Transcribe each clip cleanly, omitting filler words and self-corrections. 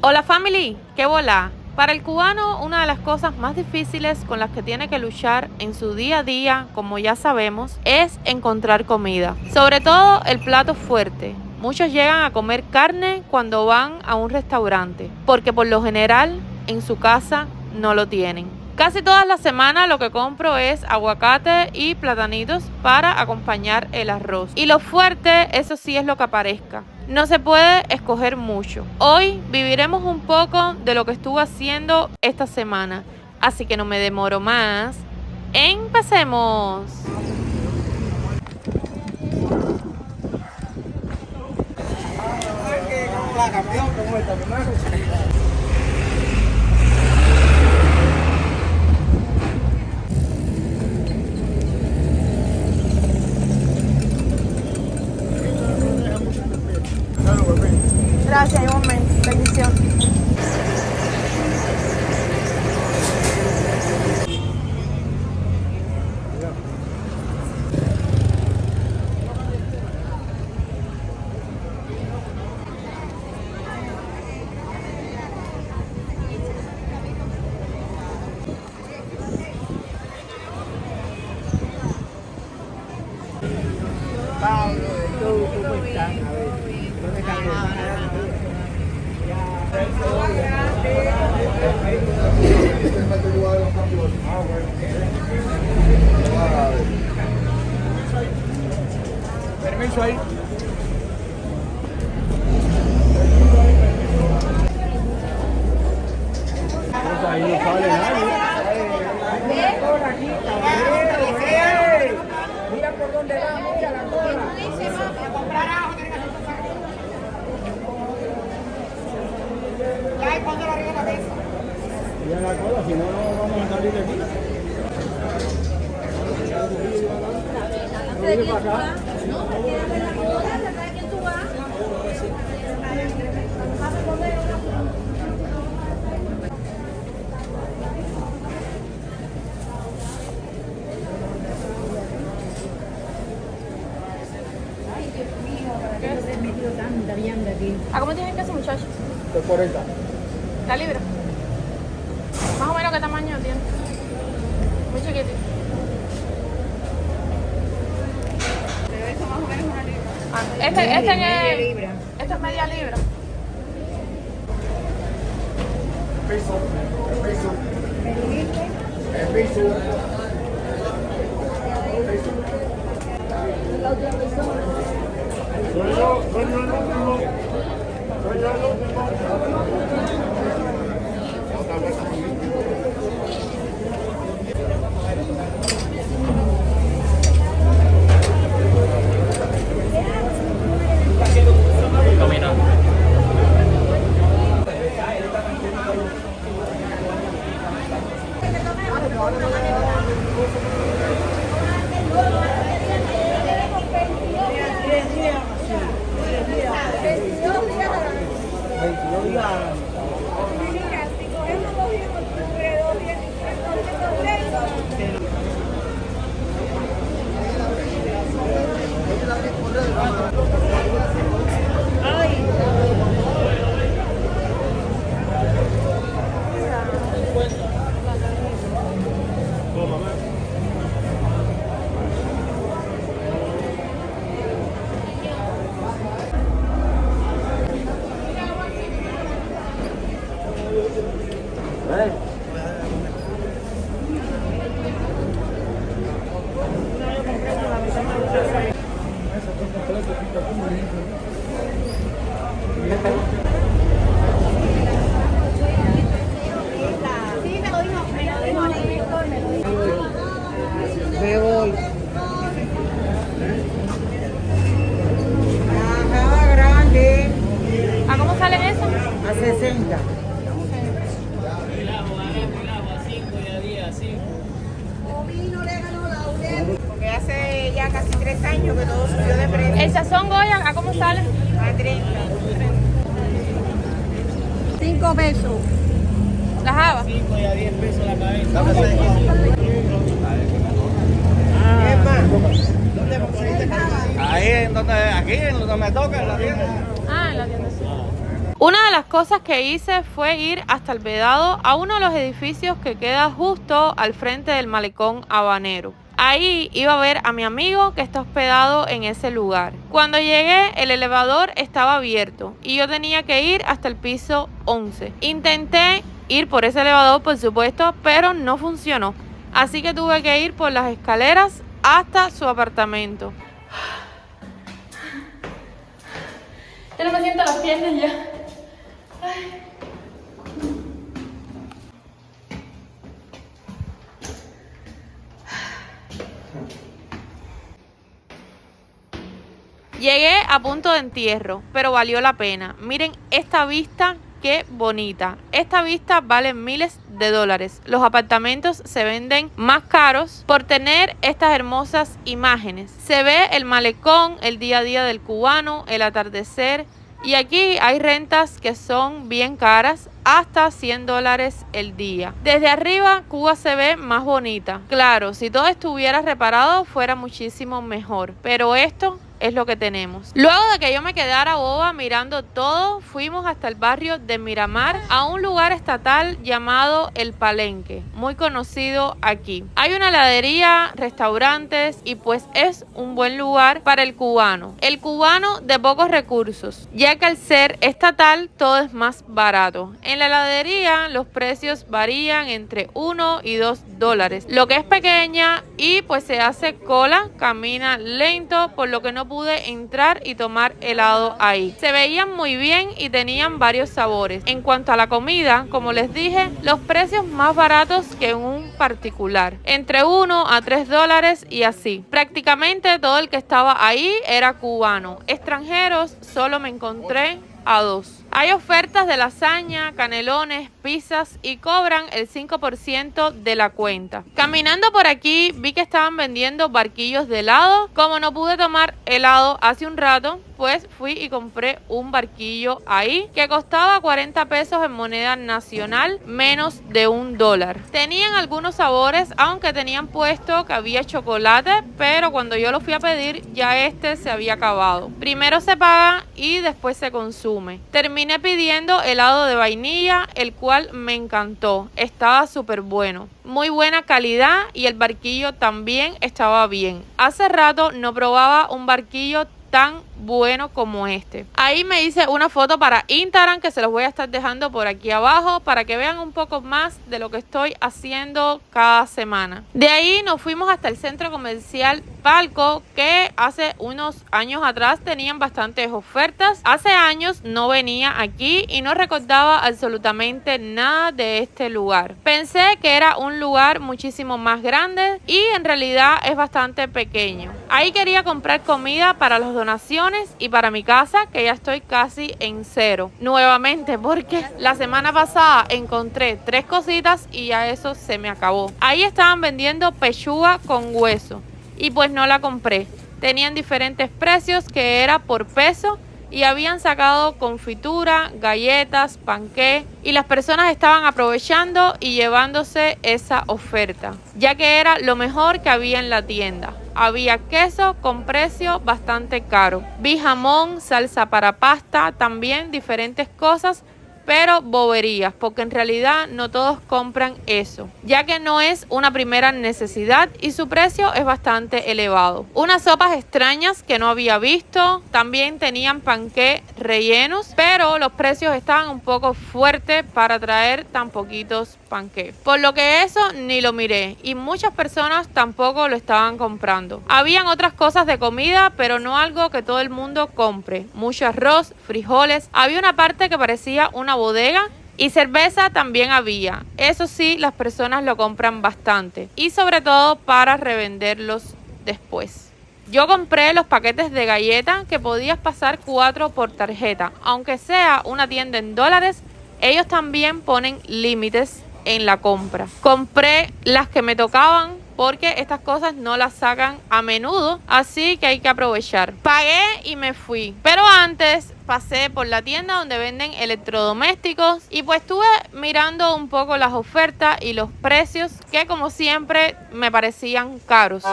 Hola family, qué bola. Para el cubano, una de las cosas más difíciles con las que tiene que luchar en su día a día, como ya sabemos, es encontrar comida. Sobre todo el plato fuerte. Muchos llegan a comer carne cuando van a un restaurante, porque por lo general en su casa no lo tienen. Casi todas las semanas lo que compro es aguacate y platanitos para acompañar el arroz. Y lo fuerte, eso sí es lo que aparezca. No se puede escoger mucho. Hoy viviremos un poco de lo que estuve haciendo esta semana. Así que no me demoro más. ¡Empecemos! Gracias, igualmente. Bendición. Pablo, ¿tú cómo estás? A ver, ¿dónde están los hermanos? Permiso ahí. Ahí no sale nadie. Mira por dónde va, mira la cola. Mira la cola, si no, no vamos a salir de aquí. ¿No viene para acá? ¿A cómo tienen que ser, muchachos? De 40. La libra. Más o menos qué tamaño tiene. Muy chiquitito. Pero eso más o menos es una libra. Este es media libra. El piso. Me voy. Ajá, grande. ¿A cómo salen eso? A 60. Porque hace ya casi 3 años que todo subió de precio. El sazón Goya, ¿a cómo sale? A 30. 5 pesos. Las habas. 5 y a 10 pesos la cabeza. Es más. ¿Dónde conseguiste? Ahí en donde, aquí en donde me toca, en la tienda. Ah, en la tienda sí. Una de las cosas que hice fue ir hasta el Vedado, a uno de los edificios que queda justo al frente del malecón habanero. Ahí iba a ver a mi amigo que está hospedado en ese lugar. Cuando llegué, el elevador estaba abierto y yo tenía que ir hasta el piso 11. Intenté ir por ese elevador, por supuesto, pero no funcionó. Así que tuve que ir por las escaleras hasta su apartamento. Ya no me siento las piernas ya. Llegué a punto de entierro, pero valió la pena. Miren esta vista, qué bonita. Esta vista vale miles de dólares. Los apartamentos se venden más caros por tener estas hermosas imágenes. Se ve el malecón, el día a día del cubano, el atardecer. Y aquí hay rentas que son bien caras, hasta $100 el día. Desde arriba Cuba se ve más bonita. Claro, si todo estuviera reparado fuera muchísimo mejor, pero esto es lo que tenemos. Luego de que yo me quedara boba mirando todo, fuimos hasta el barrio de Miramar, a un lugar estatal llamado El Palenque, muy conocido aquí. Hay una heladería, restaurantes y pues es un buen lugar para el cubano. El cubano de pocos recursos, ya que al ser estatal todo es más barato. En la heladería los precios varían entre $1 y $2, lo que es pequeña, y pues se hace cola, camina lento, por lo que no pude entrar y tomar helado ahí. Se veían muy bien y tenían varios sabores. En cuanto a la comida, como les dije, los precios más baratos que en un particular, entre $1 a $3 y así. Prácticamente todo el que estaba ahí era cubano. Extranjeros solo me encontré a 2. Hay ofertas de lasaña, canelones, pizzas y cobran el 5% de la cuenta. Caminando por aquí vi que estaban vendiendo barquillos de helado. Como no pude tomar helado hace un rato, pues fui y compré un barquillo ahí que costaba 40 pesos en moneda nacional, menos de $1. Tenían algunos sabores, aunque tenían puesto que había chocolate, pero cuando yo lo fui a pedir ya este se había acabado. Primero se paga y después se consume. Terminé pidiendo helado de vainilla, el cual me encantó. Estaba súper bueno. Muy buena calidad y el barquillo también estaba bien. Hace rato no probaba un barquillo tan bueno como este. Ahí me hice una foto para Instagram que se los voy a estar dejando por aquí abajo para que vean un poco más de lo que estoy haciendo cada semana. De ahí nos fuimos hasta el centro comercial Palco, que hace unos años atrás tenían bastantes ofertas. Hace años no venía aquí y no recordaba absolutamente nada de este lugar. Pensé que era un lugar muchísimo más grande y en realidad es bastante pequeño. Ahí quería comprar comida para las donaciones y para mi casa, que ya estoy casi en cero nuevamente, porque la semana pasada encontré 3 cositas y ya eso se me acabó. Ahí estaban vendiendo pechuga con hueso y pues no la compré. Tenían diferentes precios, que era por peso, y habían sacado confitura, galletas, panqué, y las personas estaban aprovechando y llevándose esa oferta, ya que era lo mejor que había en la tienda. Había queso con precio bastante caro. Vi jamón, salsa para pasta, también diferentes cosas, pero boberías, porque en realidad no todos compran eso, ya que no es una primera necesidad y su precio es bastante elevado. Unas sopas extrañas que no había visto, también tenían panqué rellenos, pero los precios estaban un poco fuertes para traer tan poquitos panqué, por lo que eso ni lo miré y muchas personas tampoco lo estaban comprando. Habían otras cosas de comida, pero no algo que todo el mundo compre. Mucho arroz, frijoles, había una parte que parecía una bodega y cerveza también había. Eso sí, las personas lo compran bastante y sobre todo para revenderlos después. Yo compré los paquetes de galletas que podías pasar 4 por tarjeta. Aunque sea una tienda en dólares, ellos también ponen límites en la compra. Compré las que me tocaban porque estas cosas no las sacan a menudo, así que hay que aprovechar. Pagué y me fui, pero antes pasé por la tienda donde venden electrodomésticos y pues estuve mirando un poco las ofertas y los precios, que como siempre me parecían caros.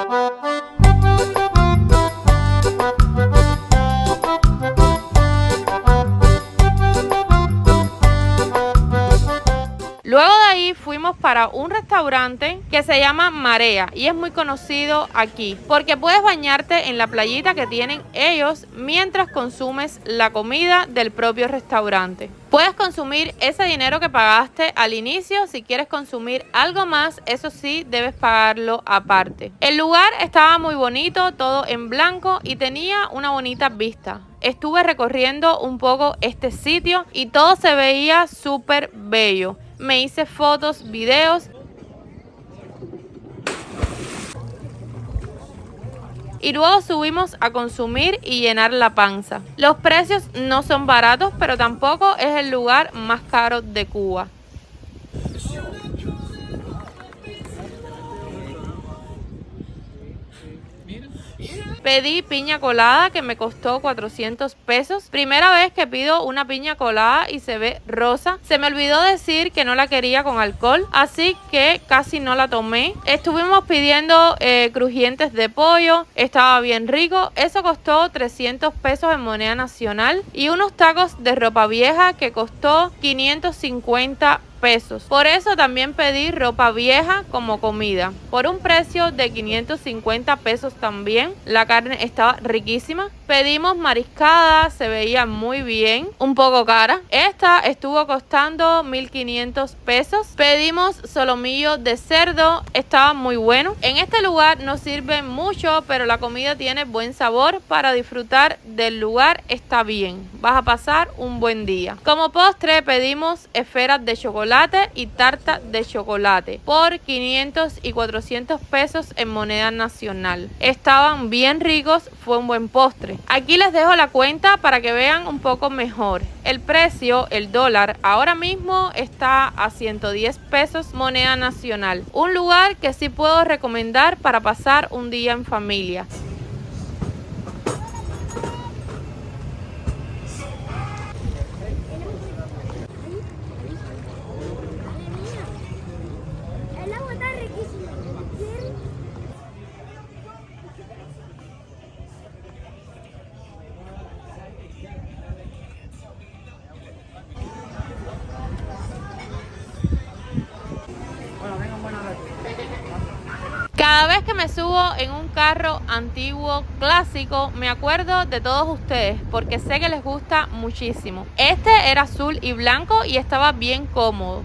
Luego de ahí fuimos para un restaurante que se llama Marea y es muy conocido aquí porque puedes bañarte en la playita que tienen ellos mientras consumes la comida del propio restaurante. Puedes consumir ese dinero que pagaste al inicio. Si quieres consumir algo más, eso sí, debes pagarlo aparte. El lugar estaba muy bonito, todo en blanco y tenía una bonita vista. Estuve recorriendo un poco este sitio y todo se veía súper bello. Me hice fotos, videos y luego subimos a consumir y llenar la panza. Los precios no son baratos, pero tampoco es el lugar más caro de Cuba. Pedí piña colada que me costó 400 pesos. Primera vez que pido una piña colada y se ve rosa. Se me olvidó decir que no la quería con alcohol, así que casi no la tomé. Estuvimos pidiendo crujientes de pollo, estaba bien rico. Eso costó 300 pesos en moneda nacional. Y unos tacos de ropa vieja que costó 550 pesos. Por eso también pedí ropa vieja como comida por un precio de 550 pesos también. La carne estaba riquísima. Pedimos mariscada, se veía muy bien, un poco cara. Esta estuvo costando 1.500 pesos. Pedimos solomillo de cerdo, estaba muy bueno. En este lugar no sirven mucho, pero la comida tiene buen sabor. Para disfrutar del lugar está bien. Vas a pasar un buen día. Como postre pedimos esferas de chocolate y tarta de chocolate por 500 y 400 pesos en moneda nacional. Estaban bien ricos, fue un buen postre. Aquí les dejo la cuenta para que vean un poco mejor. El precio, el dólar, ahora mismo está a 110 pesos moneda nacional. Un lugar que sí puedo recomendar para pasar un día en familia. El agua está riquísima. Cada vez que me subo en un carro antiguo, clásico, me acuerdo de todos ustedes porque sé que les gusta muchísimo. Este era azul y blanco y estaba bien cómodo.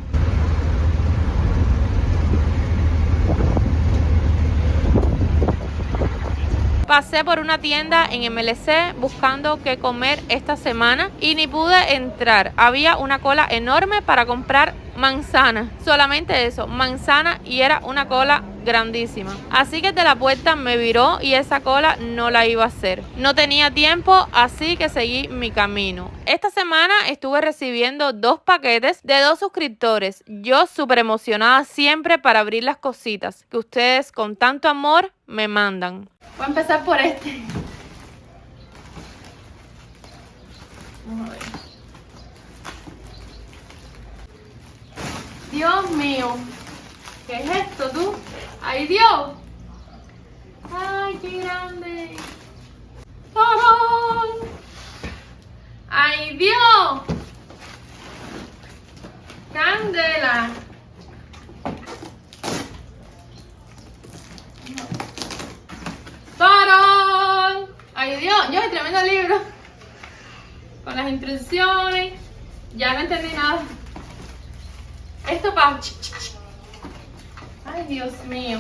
Pasé por una tienda en MLC buscando qué comer esta semana y ni pude entrar. Había una cola enorme para comprar manzana. Solamente eso, manzana, y era una cola grandísima. Así que de la puerta me viró y esa cola no la iba a hacer. No tenía tiempo, así que seguí mi camino. Esta semana estuve recibiendo 2 paquetes de 2 suscriptores. Yo súper emocionada siempre para abrir las cositas que ustedes con tanto amor me mandan. Voy a empezar por este. Vamos a ver. Dios mío, ¿qué es esto tú? ¡Ay, Dios! ¡Ay, qué grande! ¡Tarán! ¡Ay, Dios! ¡Candela! ¡Tarán! ¡Ay, Dios! Yo, el tremendo libro. Con las instrucciones. Ya no entendí nada. Esto para... Ay, Dios mío.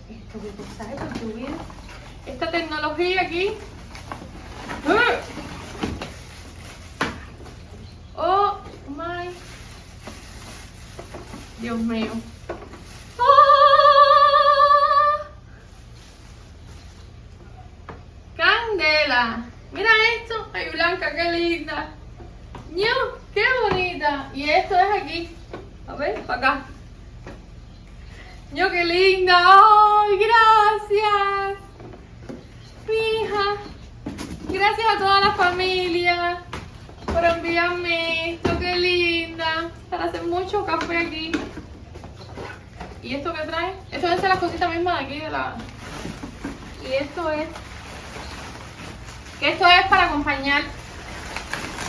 Esto que tú sabes con tu vida. Esta tecnología aquí. Oh, my. Dios mío. ¡Oh! Candela. Mira esto. Ay, Blanca, qué linda. ¡Ño! ¡Qué bonita! Y esto es aquí. A ver, para acá. ¡Ño, qué linda! ¡Ay, gracias! Hija. Gracias a toda la familia por enviarme esto. ¡Qué linda! Para hacer mucho café aquí. ¿Y esto qué trae? Esto es las cositas mismas de aquí de la... Y esto es... Que esto es para acompañar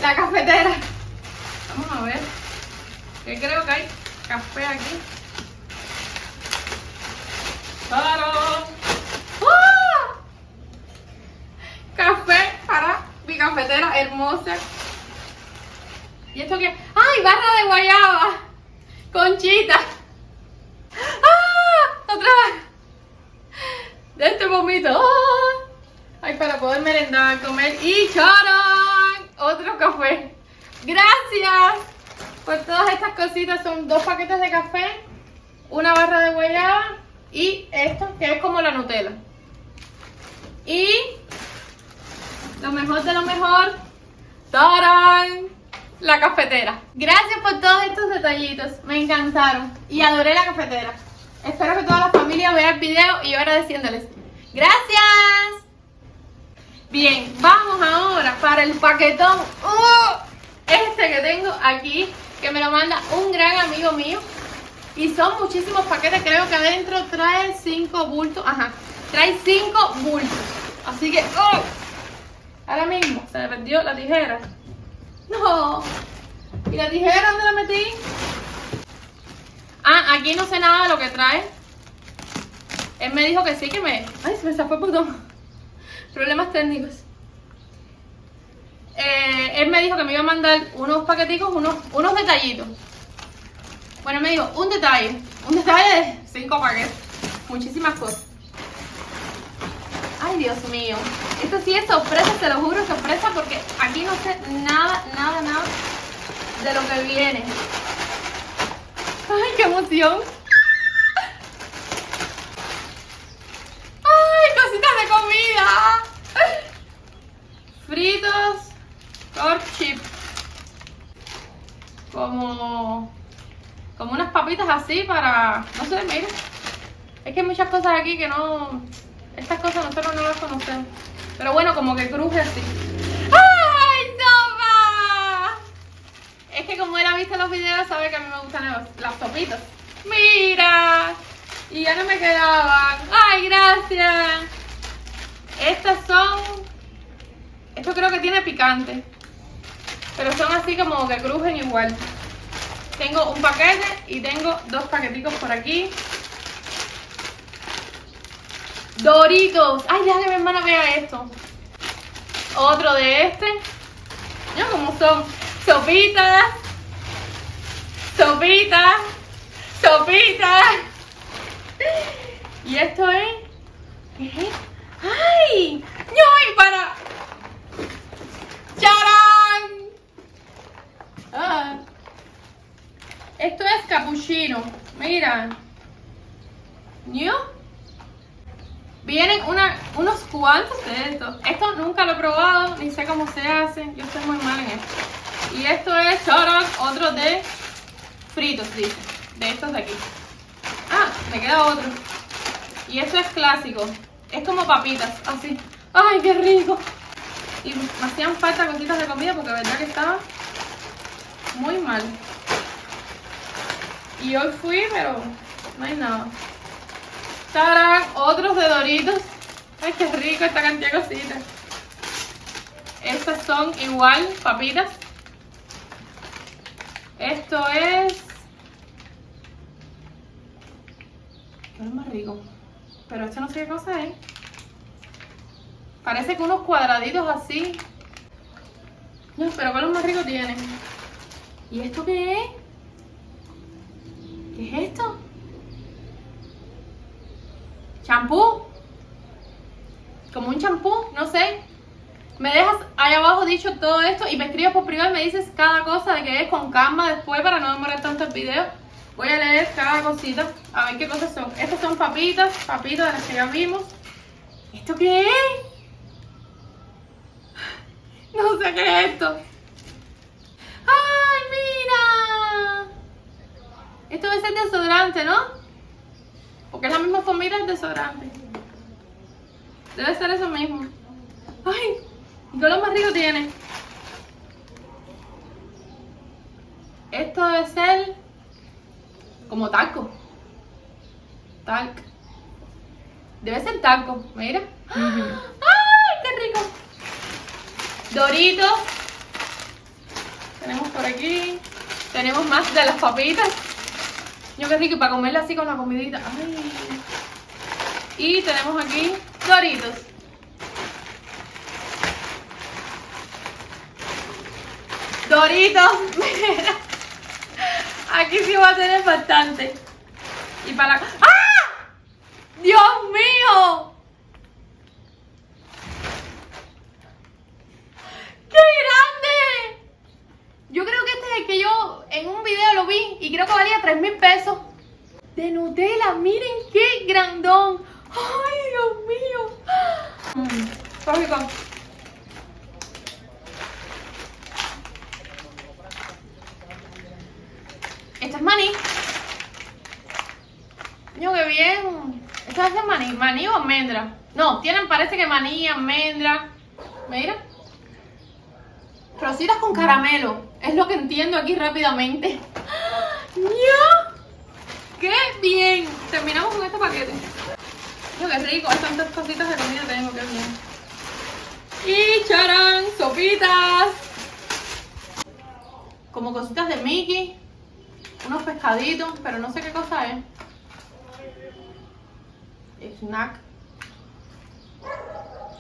la cafetera. Vamos a ver. Que creo que hay café aquí. ¡Tarán! ¡Ah! Café para mi cafetera hermosa. ¿Y esto qué? ¡Ay, barra de guayaba! ¡Conchita! ¡Ah! ¡Otra vez! De este vomito. ¡Ah! ¡Ay, para poder merendar, comer! ¡Y charán! Otro café. ¡Gracias! Por todas estas cositas. Son 2 paquetes de café, una barra de guayaba y esto, que es como la Nutella. Y lo mejor de lo mejor, ¡tarán! La cafetera. Gracias por todos estos detallitos, me encantaron y adoré la cafetera. Espero que toda la familia vea el video y yo agradeciéndoles. ¡Gracias! Bien, vamos ahora para el paquetón este que tengo aquí, que me lo manda un gran amigo mío. Y son muchísimos paquetes, creo que adentro trae 5 bultos. Ajá, trae 5 bultos. Así que, ahora mismo se me perdió la tijera. No. ¿Y la tijera dónde la metí? Ah, aquí no sé nada de lo que trae. Él me dijo que sí, que me... Ay, se me zafó el botón. Problemas técnicos. Él me dijo que me iba a mandar unos paqueticos, unos detallitos. Bueno, me dijo un detalle de 5 paquetes. Muchísimas cosas. Ay, Dios mío. Esto sí es sorpresa, te lo juro, sorpresa, porque aquí no sé nada de lo que viene. Ay, qué emoción. Ay, cositas de comida. Fritos, corn chip. Como unas papitas así para... No sé, mira. Es que hay muchas cosas aquí que no... Estas cosas nosotros no las conocemos. Pero bueno, como que cruje así. ¡Ay, sopa! Es que como él ha visto los videos, sabe que a mí me gustan las sopitas. ¡Mira! Y ya no me quedaban. ¡Ay, gracias! Estas son... Esto creo que tiene picante. Pero son así como que crujen igual. Tengo un paquete y tengo 2 paqueticos por aquí. Doritos. Ay, déjame que mi hermana vea esto. Otro de este. Mira cómo son. Sopitas. Sopitas. Sopitas. Y esto es... ¿Qué es? ¡Ay! ¡Ay, para! ¡Charán! Ah. Esto es capuchino. Mira. ¿Yo? Vienen unos cuantos de estos. Esto nunca lo he probado, ni sé cómo se hace. Yo estoy muy mal en esto. Y esto es charán, otro de fritos, dice. De estos de aquí. Ah, me queda otro. Y esto es clásico. Es como papitas, así. ¡Ay, qué rico! Y me hacían falta cositas de comida porque de verdad que estaba muy mal. Y hoy fui, pero no hay nada. ¡Tarán! Otros de Doritos. ¡Ay, qué rico esta cantidad de cositas! Estas son igual, papitas. Esto es... ¿Qué es más rico? Pero esto no sé qué cosa es. Parece que unos cuadraditos así. No, pero ¿cuál es más rico tiene? ¿Y esto qué es? ¿Qué es esto? ¿Champú? Como un champú, no sé. Me dejas ahí abajo dicho todo esto y me escribes por privado y me dices cada cosa de qué es con calma después para no demorar tanto el video. Voy a leer cada cosita, a ver qué cosas son. Estas son papitas de las que ya vimos. ¿Esto qué es? No sé qué es esto. ¡Ay, mira! Esto debe ser desodorante, ¿no? Porque es la misma formita del desodorante. Debe ser eso mismo. ¡Ay! ¿Y qué lo más rico tiene? Esto debe ser como talco. Talc. Debe ser talco, mira. ¡Ay, qué rico! Doritos. Tenemos por aquí. Tenemos más de las papitas. Yo qué rico, y para comerla así con la comidita. Ay. Y tenemos aquí Doritos. Doritos, mira. Aquí sí va a tener bastante. Y para la... ¡Ah! ¡Dios mío! ¡Qué grande! Yo creo que este es el que yo en un video lo vi y creo que valía 3,000 pesos. De Nutella, miren qué grandón. ¡Ay, Dios mío! Rico. Esto es maní. Yo, qué bien. Esto es maní. ¿Maní o almendra? No, tienen, parece que maní, almendra. Mira. Rositas con caramelo. Es lo que entiendo aquí rápidamente. ¡Ya! ¡Qué bien! Terminamos con este paquete. Yo, qué rico. Hay tantas cositas de comida tengo, qué bien. Y charán, sopitas. Como cositas de Mickey. Unos pescaditos, pero no sé qué cosa es. Snack.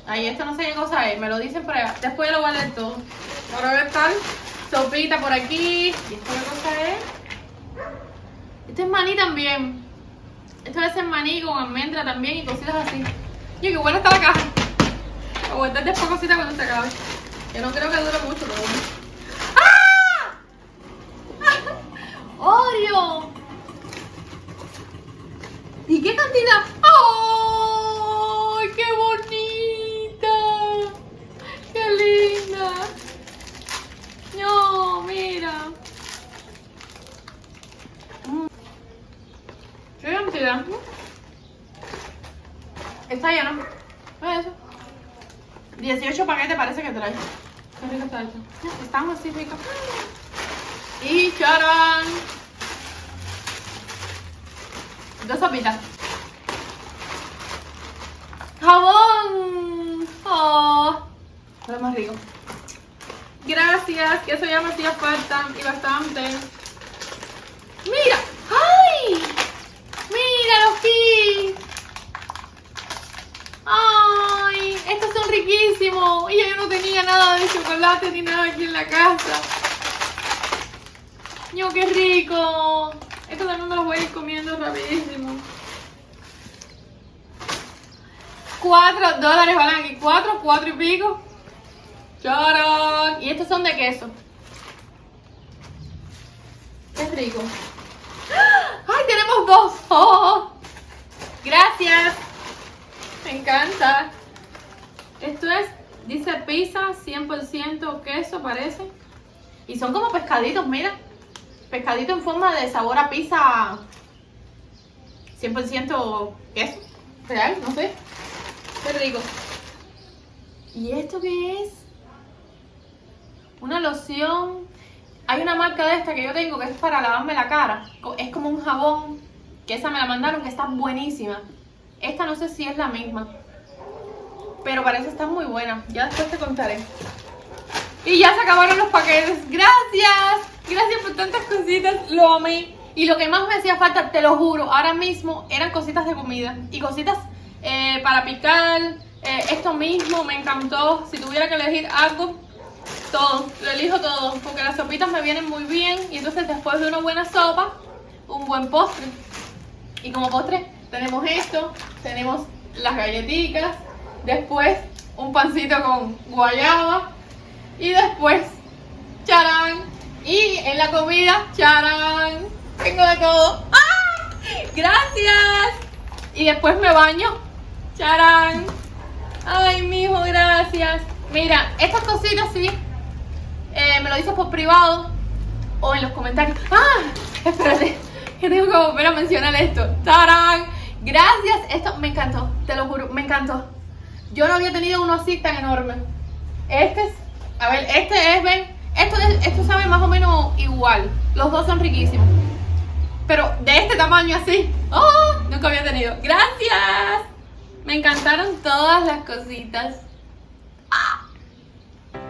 Ahí, esto no sé qué cosa es, me lo dicen por allá. Después lo voy a leer todo. Ahora voy a estar sopita por aquí. ¿Y esto qué cosa es? Esto es maní también. Esto debe ser maní con almendra también y cositas así. Y qué buena está la caja. Voy a guardar después cositas cuando se acabe. Yo no creo que dure mucho, pero bueno. ¡Oreo! ¿Y qué cantidad? ¡Ay, qué bonita! ¡Qué linda! No, mira. ¿Qué cantidad? Está lleno. ¿Ves eso? 18 paquetes parece que trae. Qué rico está esto. Están así ricos. Y charán. 2 sopitas. Jabón. Oh, lo más rico. Gracias, que eso ya me hacía falta y bastante. Mira. ¡Ay! Míralo aquí. ¡Ay! Estos son riquísimos. Y yo no tenía nada de chocolate ni nada aquí en la casa. ¡Yo, qué rico! Esto también me lo voy a ir comiendo rapidísimo. $4 valen aquí. 4 y pico. ¡Charán! Y estos son de queso. ¡Qué rico! ¡Ay, tenemos 2! ¡Oh! ¡Gracias! Me encanta. Esto es, dice pizza 100% queso, parece. Y son como pescaditos, mira. Pescadito en forma de sabor a pizza 100% queso. Real, no sé. Qué rico. ¿Y esto qué es? Una loción. Hay una marca de esta que yo tengo que es para lavarme la cara. Es como un jabón. Que esa me la mandaron, que está buenísima. Esta no sé si es la misma. Pero parece estar muy buena. Ya después te contaré. Y ya se acabaron los paquetes. ¡Gracias! Gracias por tantas cositas. Lo amé. Y lo que más me hacía falta, te lo juro, ahora mismo eran cositas de comida. Y cositas para picar. Esto mismo me encantó. Si tuviera que elegir algo, todo. Lo elijo todo. Porque las sopitas me vienen muy bien. Y entonces después de una buena sopa, un buen postre. Y como postre tenemos esto. Tenemos las galletitas. Después un pancito con guayaba. Y después, charán. Y en la comida, charán. Tengo de todo. ¡Ah! ¡Gracias! Y después me baño. Charán. Ay, mijo, gracias. Mira, estas cositas sí. Me lo dices por privado. O en los comentarios. ¡Ah! Espérate. Que tengo que volver a mencionar esto. ¡Charán! Gracias. Esto me encantó. Te lo juro, me encantó. Yo no había tenido uno así tan enorme. Este es... A ver, este es, ven. Esto sabe más o menos igual. Los dos son riquísimos. Pero de este tamaño así. ¡Oh! Nunca había tenido. ¡Gracias! Me encantaron todas las cositas. ¡Ah!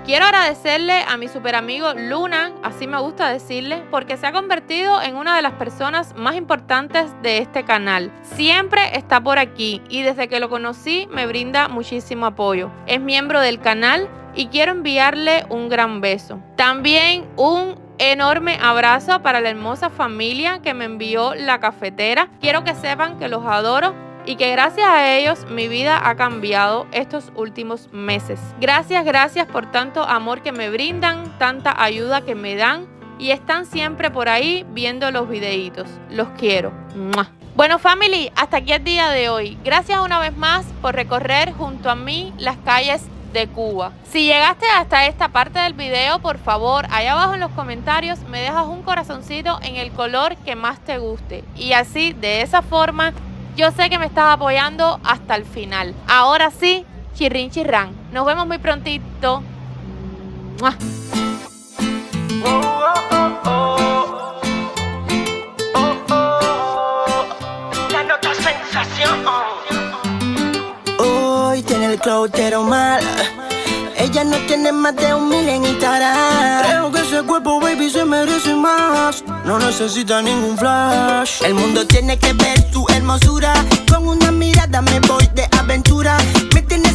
Quiero agradecerle a mi super amigo Luna, así me gusta decirle, porque se ha convertido en una de las personas más importantes de este canal. Siempre está por aquí y desde que lo conocí me brinda muchísimo apoyo. Es miembro del canal y quiero enviarle un gran beso. También un enorme abrazo para la hermosa familia que me envió la cafetera. Quiero que sepan que los adoro y que gracias a ellos mi vida ha cambiado estos últimos meses. Gracias por tanto amor que me brindan, tanta ayuda que me dan y están siempre por ahí viendo los videitos. Los quiero. ¡Mua! Bueno, family, hasta aquí el día de hoy. Gracias una vez más por recorrer junto a mí las calles de Cuba. Si llegaste hasta esta parte del video, por favor, allá abajo en los comentarios me dejas un corazoncito en el color que más te guste. Y así, de esa forma, yo sé que me estás apoyando hasta el final. Ahora sí, chirrin chirrán. Nos vemos muy prontito. ¡Mua! La nota sensación. Hoy tiene el cloutero mal. Ella no tiene más de 1,000 en Instagram. Creo que ese cuerpo, baby, se merece más. No necesita ningún flash. El mundo tiene que ver tu hermosura. Con una mirada me voy de aventura. Me tiene